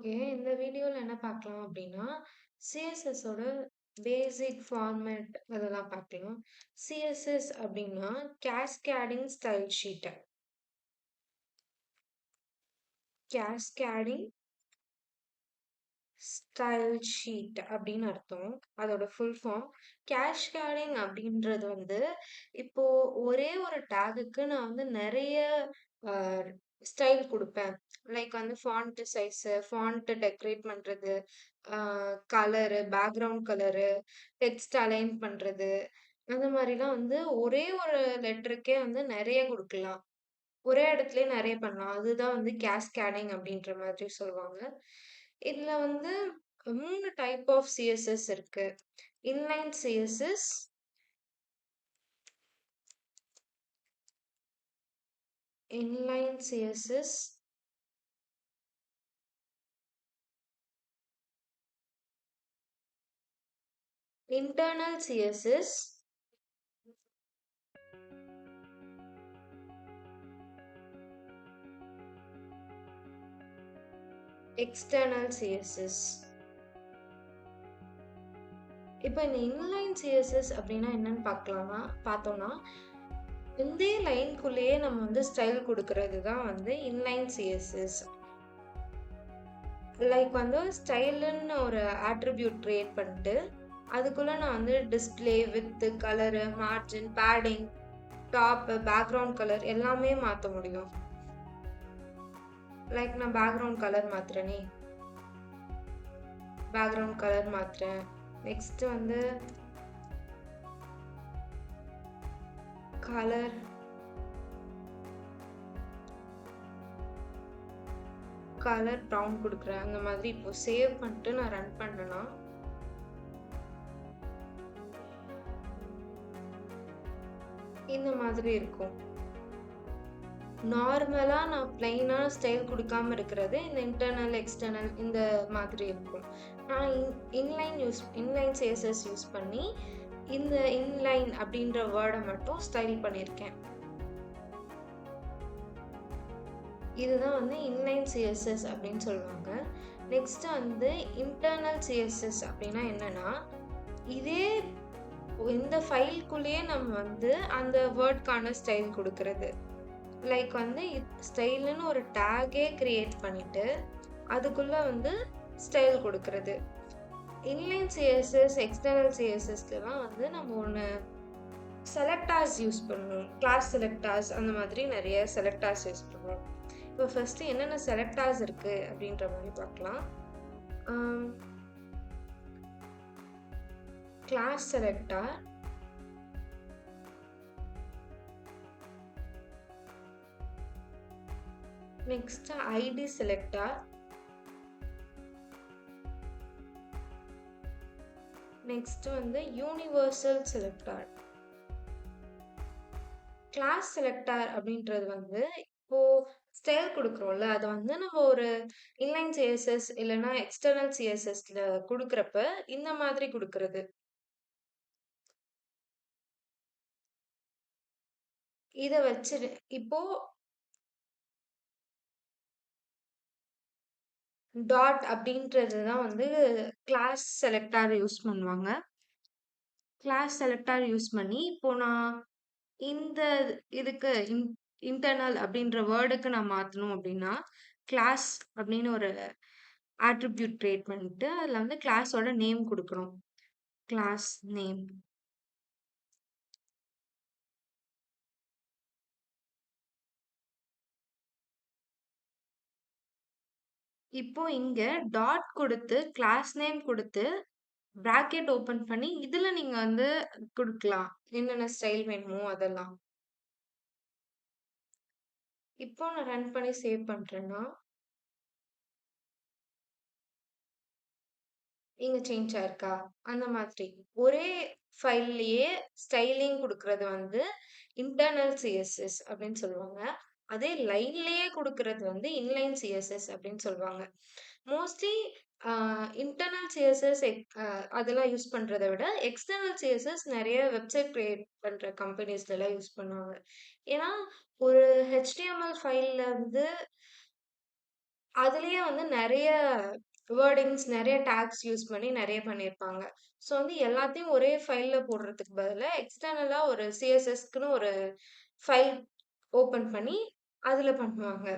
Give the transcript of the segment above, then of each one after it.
Okay. இந்த வீடியோல என்ன பார்க்கலாம் அப்டின்னா, சிஎஸ்எஸ் ஓட பேசிக் ஃபார்மேட் அதெல்லாம் பார்க்கலாம். சிஎஸ்எஸ் அப்டின்னா, cascading style sheet. Cascading style sheet அப்படின்னு அர்த்தம். அதோட ஃபுல் ஃபார்ம். கேஸ்கேடிங் அப்படின்றது வந்து, இப்போ ஒரே ஒரு டேகுக்கு நான் வந்து நெறைய அ ஸ்டைல் குடுப்பேன். லைக் வந்து ஃபாண்ட் சைஸு, ஃபாண்ட் டெக்கரேட் பண்றது, அ colour, background colour, text align பண்றது, அந்த மாரிலாம் வந்து ஒரே ஒரு லெட்டருக்கே வந்து நெறைய குடுக்கலாம். ஒரே இடத்துலயே நெறைய பண்ணலாம். அதுதான் வந்து கேஸ்கேடிங் அப்படின்ற மாதிரி சொல்லுவாங்க. இதுல வந்து 3 டைப் ஆஃப் சிஎஸ்எஸ் இருக்கு. Inline CSS, inline CSS, internal CSS, external CSS. இப்ப இந்த இன்லைன் சிஎஸ்எஸ் அப்படின்னா என்னன்னு பார்த்தோம்னா, முந்தைய லைன்குள்ளேயே நம்ம வந்து ஸ்டைல் குடுக்குறது தான் வந்து இன்லைன் சிஎஸ்எஸ். லைக் வந்து ஸ்டைலுன்னு ஒரு ஆட்ரிபியூட் கிரியேட் பண்ணிட்டு, அதுக்குள்ள நான் வந்து display, width, colour, margin, padding, top, background colour எல்லாமே மாத்த முடியும். லைக் நான் பேக்ரவுண்ட் கலர் மாத்துறேனே. பேக்ரவுண்ட் கலர் மாத்துறேன். நெக்ஸ்ட் வந்து கலர் கலர் ப்ரவுன் குடுக்குறேன். அந்த மாதிரி இப்போ சேவ் பண்ணிட்டு நான் ரன் பண்ணேன்னா, இந்த மாதிரி இருக்கும். நார்மலா நான் பிளைனா ஸ்டைல் குடுக்காம இருக்கிறது இந்த இன்டர்னல், எக்ஸ்டர்னல் இந்த மாதிரி இருக்கும். நான் இன்லைன் சிஎஸ்எஸ் யூஸ் பண்ணி இந்த இன்லைன் அப்படின்ற வேர்ட மட்டும் ஸ்டைல் பண்ணியிருக்கேன். இதுதான் வந்து இன்லைன் சிஎஸ்எஸ் அப்படின்னு சொல்லுவாங்க. நெக்ஸ்ட் வந்து இன்டர்னல் சிஎஸ்எஸ் அப்படின்னா என்னன்னா, இதே இந்த ஃபைல்குள்ளேயே நம்ம வந்து அந்த வேர்ட்கான ஸ்டைல் குடுக்குறது. லைக் வந்து ஸ்டைல்னு ஒரு டேகே கிரியேட் பண்ணிட்டு, அதுக்குள்ள வந்து ஸ்டைல் குடுக்குறது. இன்லைன் சிஎஸ்எஸ், எக்ஸ்டர்னல் சிஎஸ்எஸ்லாம் வந்து நம்ம ஒண்ணு செலக்டார்ஸ் யூஸ் பண்ணுவோம். கிளாஸ் செலக்டார்ஸ் அந்த மாதிரி நெறைய செலக்டார்ஸ் யூஸ் பண்ணுவோம். இப்போ ஃபர்ஸ்ட் என்னென்ன செலக்டார்ஸ் இருக்கு அப்படின்ற மாதிரி பார்க்கலாம். Class selector, next ID selector, next வந்து யூனிவர்சல் செலக்டார். கிளாஸ் செலக்டார் அப்படின்றது வந்து இப்போ ஸ்டைல் குடுக்குறோம்ல, அத வந்து நம்ம ஒரு இன்லைன் சிஎஸ்எஸ் இல்லைன்னா எக்ஸ்டர்னல் சிஎஸ்எஸ்ல குடுக்குறப்ப இந்த மாதிரி குடுக்குறது. இத வச்சு இப்போ டாட் அப்படின்றது தான் வந்து கிளாஸ் செலக்டார் யூஸ் பண்ணுவாங்க. கிளாஸ் செலக்டார் யூஸ் பண்ணி இப்போ நான் இந்த இதுக்கு இன்டர்னல் அப்படின்ற வேர்டுக்கு நான் மாத்தணும் அப்படின்னா, கிளாஸ் அப்படின்னு ஒரு ஆட்ரிபியூட் கிரியேட் பண்ணிட்டு, அதுல வந்து கிளாஸோட நேம் குடுக்கணும். Class name. இப்போ இங்க டாட் குடுத்து, கிளாஸ் நேம் குடுத்து, பிராக்கெட் ஓப்பன் பண்ணி, இதுல நீங்க வந்து குடுக்கலாம். என்னென்ன ஸ்டைல் வேணுமோ அதெல்லாம். இப்போ நான் ரன் பண்ணி சேவ் பண்றேன்னா, இங்க சேஞ்ச் ஆயிருக்கா? அந்த மாதிரி. ஒரே ஃபைல்லயே ஸ்டைலிங் குடுக்குறது வந்து இன்டர்னல் சிஎஸ்எஸ் அப்படின்னு சொல்லுவாங்க. அதே லைன்லயே குடுக்குறது வந்து இன்லைன் சிஎஸ்எஸ் அப்படின்னு சொல்லுவாங்க. மோஸ்ட்லி இன்டர்னல் சிஎஸ்எஸ் அதெல்லாம் யூஸ் பண்றத விட, எக்ஸ்டர்னல் சிஎஸ்எஸ் நெறைய வெப்சைட் கிரியேட் பண்ற கம்பெனிஸ்லலாம் யூஸ் பண்ணுவாங்க. ஏன்னா, ஒரு HTML ஃபைல்ல இருந்து அதுலயே வந்து நெறைய வேர்டிங்ஸ், நெறைய டாக்ஸ் யூஸ் பண்ணி நெறைய பண்ணியிருப்பாங்க. ஸோ வந்து எல்லாத்தையும் ஒரே ஃபைல்ல போடுறதுக்கு பதிலா, எக்ஸ்டர்னலா ஒரு சிஎஸ்எஸ்க்குன்னு ஒரு ஃபைல் ஓப்பன் பண்ணி அதுல பண்ணுவாங்க.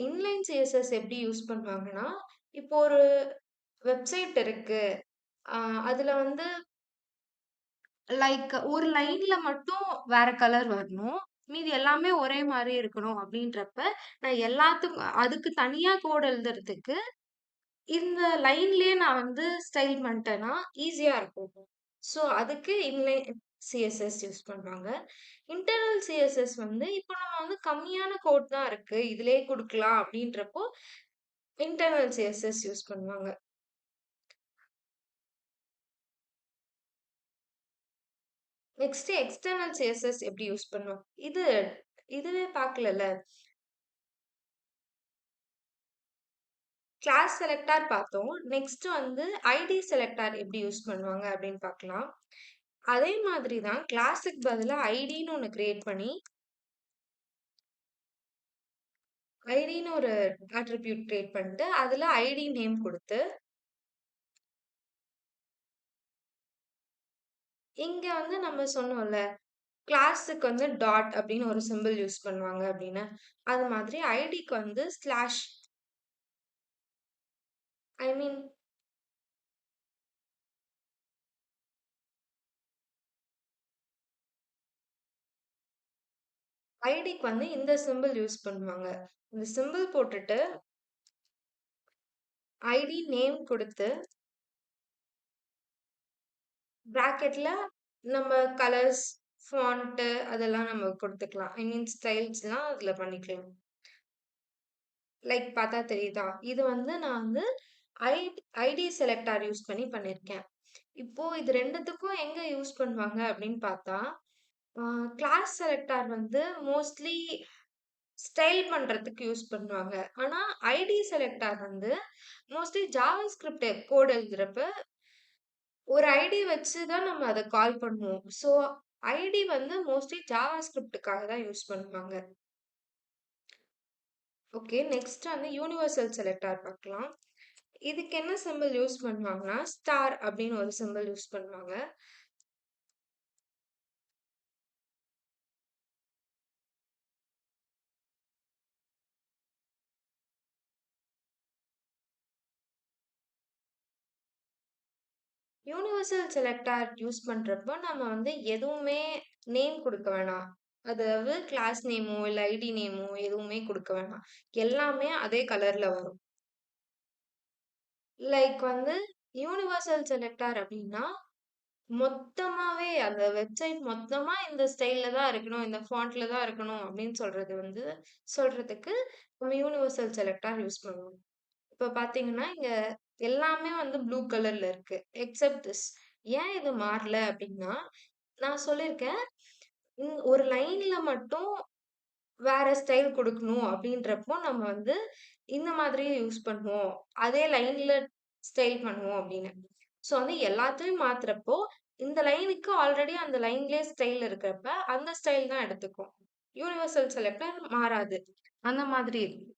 இன்லைன் சிஎஸ்எஸ் எப்படி யூஸ் பண்ணுவாங்கன்னா, இப்போ ஒரு வெப்சைட் இருக்கு. அ அதுல வந்து லைக் ஒரு லைன்ல மட்டும் வேற கலர் வரணும். மீதி எல்லாமே ஒரே மாரி இருக்கணும் அப்படின்றப்ப, நான் எல்லாத்துக்கும் அதுக்கு தனியா கோட் எழுதுறதுக்கு, இந்த லைன்லயே நான் வந்து ஸ்டைல் பண்ணிட்டேன்னா, ஈஸியா இருக்கும். ஸோ அதுக்கு இன்லைன் சிஎஸ்எஸ் யூஸ் பண்ணுவாங்க. இன்டர்னல் சிஎஸ்எஸ் வந்து இப்போ நம்ம வந்து கம்மியான கோட் தான் இருக்கு. இதிலயே குடுக்கலாம் அப்படின்றப்போ, இன்டர்னல் சிஎஸ்எஸ் யூஸ் பண்ணுவாங்க. நெக்ஸ்ட் எக்ஸ்டர்னல் சிஎஸ்எஸ் எப்படி யூஸ் பண்ணுவோம்? இதுவே பார்க்கலல்ல. கிளாஸ் செலக்டார் பார்த்தோம். நெக்ஸ்ட் வந்து ஐடி செலக்டார் எப்படி யூஸ் பண்ணுவாங்க அப்படின்னு பார்க்கலாம். அதே மாதிரி தான் கிளாஸுக்கு பதிலா ஐடின்னு ஒண்ணு கிரியேட் பண்ணி, ஐடின்னு ஒரு அட்ரிபியூட் கிரியேட் பண்ணிட்டு, அதுல ஐடி நேம் குடுத்து, இங்க வந்து நம்ம சொன்னோம்ல, கிளாஸுக்கு வந்து டாட் அப்படின்னு ஒரு சிம்பிள் யூஸ் பண்ணுவாங்க அப்படின்னு. அது மாதிரி ஐடிக்கு வந்து ஸ்லாஷ் ஐ மீன் ஐடிக்கு வந்து இந்த சிம்பிள் யூஸ் பண்ணுவாங்க. இந்த சிம்பிள் போட்டுட்டு, ஐடி நேம் குடுத்து, பிராக்கெட்ல நம்ம கலர்ஸ், ஃபாண்ட் அதெல்லாம் நம்ம குடுத்துக்கலாம். ஐ மீன் ஸ்டைல்ஸ்லாம் அதுல பண்ணிக்கலாம். லைக் பார்த்தா தெரியுதா? இது வந்து நான் வந்து ஐ ஐடி செலக்டார் யூஸ் பண்ணி பண்ணியிருக்கேன். இப்போ இது 2த்துக்கும் எங்க யூஸ் பண்ணுவாங்க அப்படின்னு பார்த்தா, கிளாஸ் செலக்டார் வந்து மோஸ்ட்லி ஸ்டைல் பண்றதுக்கு யூஸ் பண்ணுவாங்க. ஆனா ஐடி செலக்டார் வந்து மோஸ்ட்லி ஜாவாஸ்கிரிப்ட் கோட் எழுதுறப்ப ஒரு ஐடி வச்சு தான் நம்ம அத கால் பண்ணுவோம். ஸோ ஐடி வந்து மோஸ்ட்லி ஜாவாஸ்கிரிப்ட்க்காக தான் யூஸ் பண்ணுவாங்க. ஓகே. நெக்ஸ்ட் வந்து யூனிவர்சல் செலக்டார் பார்க்கலாம். இதுக்கு என்ன சிம்பல் யூஸ் பண்ணுவாங்கன்னா, ஸ்டார் அப்படின்னு ஒரு சிம்பல் யூஸ் பண்ணுவாங்க. யூனிவர்சல் செலக்டார் யூஸ் பண்றப்போ, நம்ம வந்து எதுவுமே நேம் குடுக்க வேணாம். அதாவது கிளாஸ் நேமோ, இல்ல ஐடி நேமோ எதுவுமே குடுக்க வேணாம். எல்லாமே அதே கலர்ல வரும். லைக் வந்து யூனிவர்சல் செலக்டார் அப்படின்னா, மொத்தமாவே அந்த வெப்சைட் மொத்தமா இந்த ஸ்டைல்ல தான் இருக்கணும், இந்த ஃபாண்ட்ல தான் இருக்கணும் அப்படின்னு சொல்றதுக்கு நம்ம யூனிவர்சல் செலக்டார் யூஸ் பண்ணுவோம். இப்ப பார்த்தீங்கன்னா, இங்க எல்லாமே வந்து ப்ளூ கலர்ல இருக்கு. Except this. ஏன் இது மாறல அப்டின்னா, நான் சொல்லியிருக்கேன். ஒரு லைன்ல மட்டும் வேற ஸ்டைல் குடுக்கணும் அப்டின்றப்போ, நம்ம வந்து இந்த மாதிரியே யூஸ் பண்ணுவோம். அதே லைன்ல ஸ்டைல் பண்ணுவோம் அப்டின்னு. ஸோ வந்து எல்லாத்தையும் மாத்துறப்போ, இந்த லைனுக்கு ஆல்ரெடி அந்த லைன்லயே ஸ்டைல் இருக்கிறப்ப, அந்த ஸ்டைல் தான் எடுத்துக்கும். யூனிவர்சல் செலக்டர் மாறாது. அந்த மாதிரி இருக்கு.